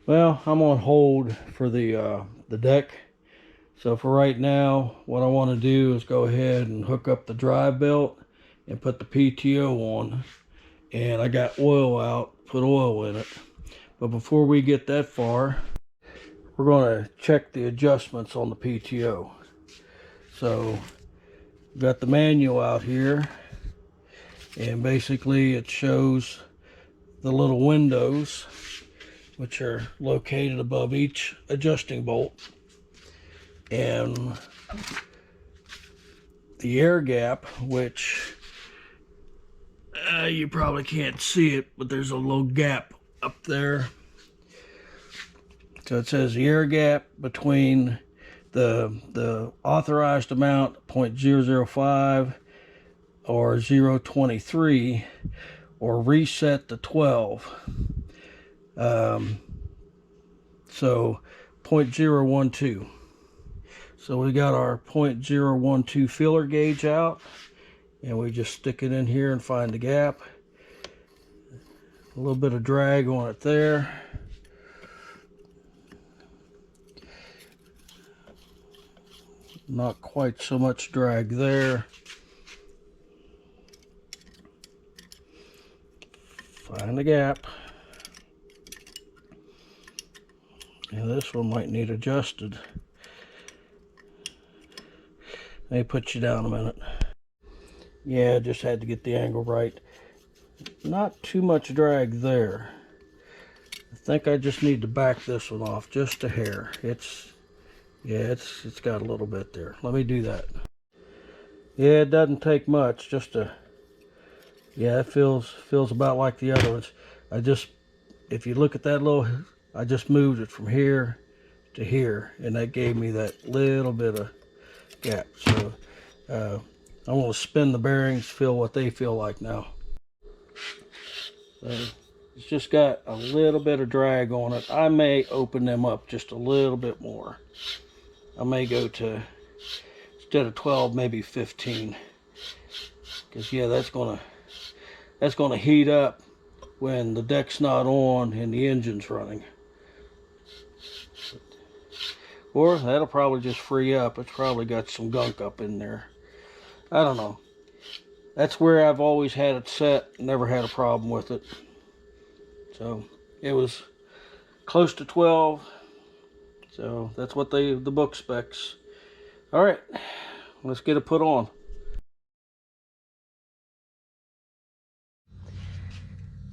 Well, I'm on hold for the deck. So for right now, what I want to do is go ahead and hook up the drive belt and put the PTO on. And I got oil out, put oil in it. But before we get that far, we're going to check the adjustments on the PTO. So we've got the manual out here, and basically it shows the little windows, which are located above each adjusting bolt, and the air gap, which you probably can't see it, but there's a little gap up there. So it says the air gap between the authorized amount 0.005 or 0.23 or reset to 12. So 0.012. So we got our 0.012 feeler gauge out, and we just stick it in here and find the gap. A little bit of drag on it there. Not quite so much drag there. Find the gap. And this one might need adjusted. Let me put you down a minute. Yeah, just had to get the angle right. Not too much drag there. I think I just need to back this one off just a hair. It's got a little bit there. Let me do that. Yeah, it doesn't take much. Just a, yeah, it feels about like the other ones. If you look at that little, I just moved it from here to here, and that gave me that little bit of gap. So I want to spin the bearings, feel what they feel like now. So it's just got a little bit of drag on it. I may open them up just a little bit more. I may go to, instead of 12, maybe 15. Because yeah, that's gonna heat up when the deck's not on and the engine's running. Or that'll probably just free up. It's probably got some gunk up in there. I don't know. That's where I've always had it set. Never had a problem with it. So it was close to 12. So that's what the book specs. All right, let's get it put on.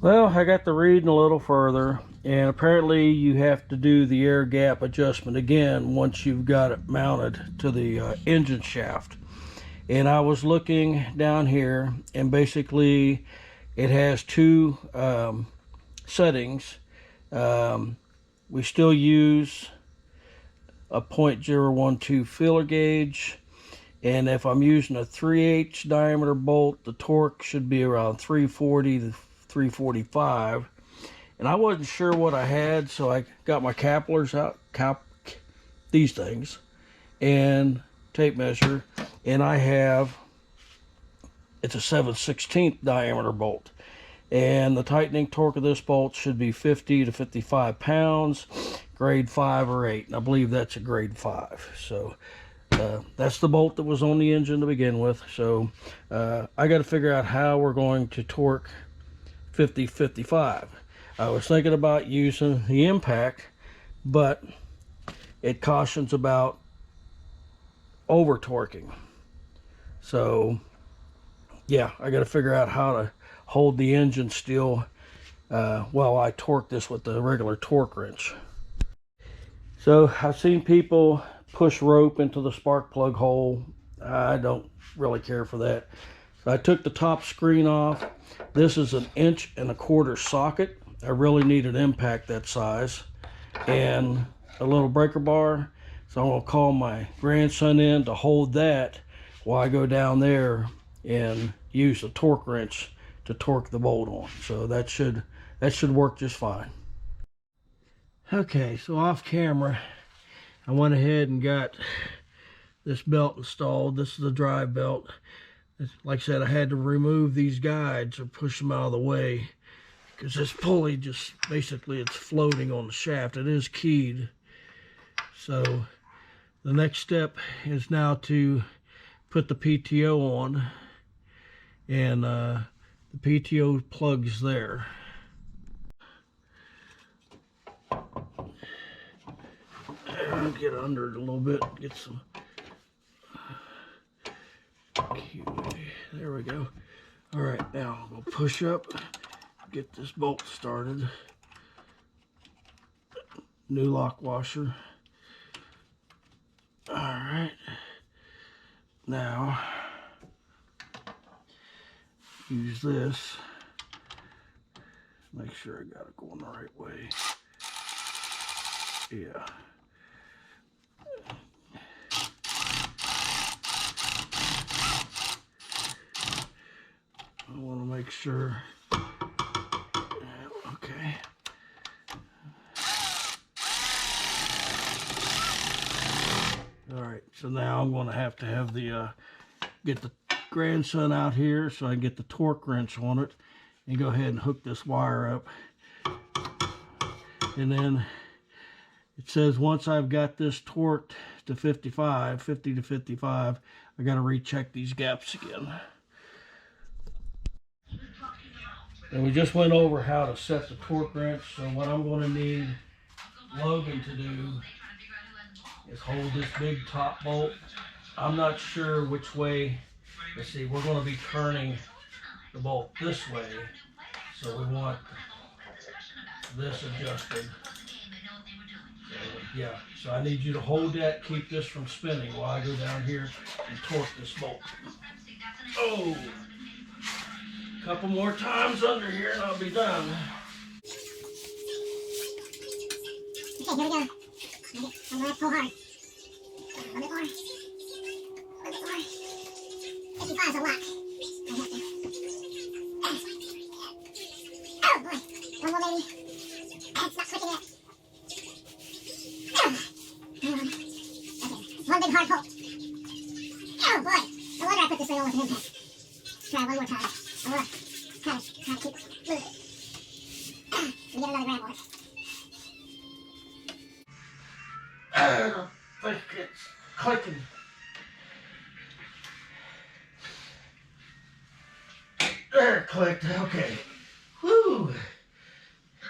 Well, I got to reading a little further, and apparently you have to do the air gap adjustment again once you've got it mounted to the engine shaft. And I was looking down here, and basically it has two settings. We still use a 0.012 feeler gauge, and if I'm using a 3/8 diameter bolt, the torque should be around 340 to 345. And I wasn't sure what I had, so I got my capillars out, these things, and tape measure, and it's a 7/16 diameter bolt, and the tightening torque of this bolt should be 50 to 55 pounds, grade 5 or 8, and I believe that's a grade 5. So that's the bolt that was on the engine to begin with. So I got to figure out how we're going to torque 50-55. I was thinking about using the impact, but it cautions about over torquing. So yeah, I got to figure out how to hold the engine still while I torque this with the regular torque wrench. So I've seen people push rope into the spark plug hole. I don't really care for that. So I took the top screen off. This is an 1.25 inch socket. I really need an impact that size, and a little breaker bar. So I'm gonna call my grandson in to hold that while I go down there and use the torque wrench to torque the bolt on. So that should work just fine. Okay, so off camera, I went ahead and got this belt installed. This is the drive belt. Like I said, I had to remove these guides or push them out of the way because this pulley just basically it's floating on the shaft. It is keyed. So the next step is now to put the PTO on, and the PTO plugs there. I'll get under it a little bit, get some. There we go. All right, now we'll push up, get this bolt started. New lock washer. All right. Now, use this. Make sure I got it going the right way. Yeah. I want to make sure. Okay. All right, so now I'm going to have the get the grandson out here so I can get the torque wrench on it and go ahead and hook this wire up. And then it says once I've got this torqued to 50 to 55, I got to recheck these gaps again. And we just went over how to set the torque wrench, so what I'm going to need Logan to do is hold this big top bolt. I'm not sure which way. Let's see, we're going to be turning the bolt this way, so we want this adjusted. So, yeah, so I need you to hold that, keep this from spinning while I go down here and torque this bolt. Oh! Couple more times under here and I'll be done. Okay, here we go. I'm gonna pull hard. A little bit more. A little bit more. 55 is a lot. Oh boy. One more baby. It's not clicking yet. Okay. One big hard pull. Oh boy. No wonder I put this thing on with an impact. Try one more time. I want to kind of keep moving. We get another grab on it. I don't think it's clicking. There, it clicked. Okay. Whew.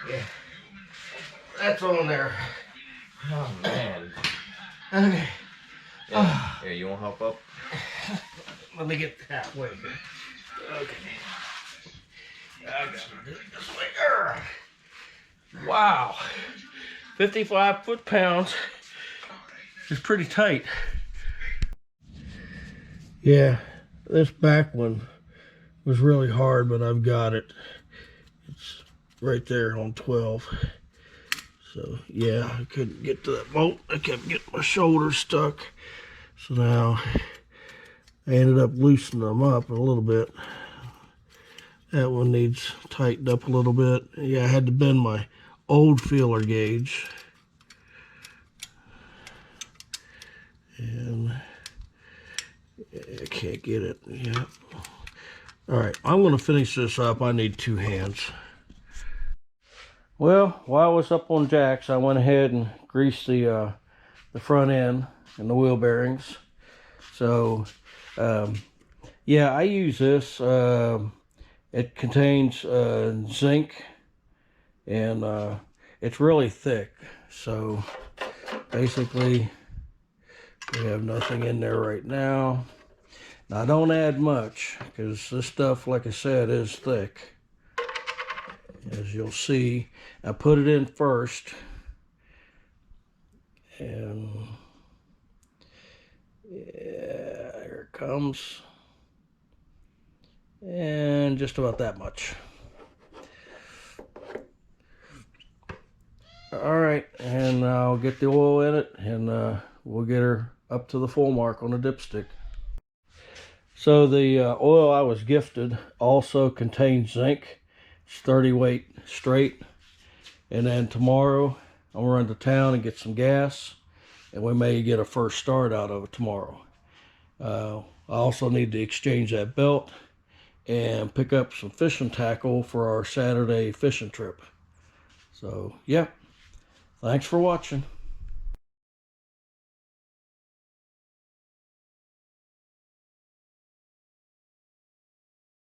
Yeah. That's on there. Oh, man. Okay. Yeah, here, you want help up? Let me get halfway here. Okay. I gotta do it this way. Wow. 55 foot-pounds is pretty tight. Yeah, this back one was really hard, but I've got it. It's right there on 12. So, yeah, I couldn't get to that bolt. I kept getting my shoulder stuck. So now I ended up loosening them up a little bit. That one needs tightened up a little bit. Yeah, I had to bend my old feeler gauge. And I can't get it. Yeah. All right, I'm going to finish this up. I need two hands. Well, while I was up on jacks, I went ahead and greased the front end and the wheel bearings. So, yeah, I use this. It contains zinc, and it's really thick. So basically, we have nothing in there right now. Now, I don't add much because this stuff, like I said, is thick. As you'll see, I put it in first, and yeah, here it comes. And just about that much. All right, and I'll get the oil in it, and we'll get her up to the full mark on the dipstick. So the oil I was gifted also contains zinc. It's 30 weight straight. And then tomorrow I'm gonna run to town and get some gas, and we may get a first start out of it tomorrow. I also need to exchange that belt and pick up some fishing tackle for our Saturday fishing trip. So, yeah, thanks for watching.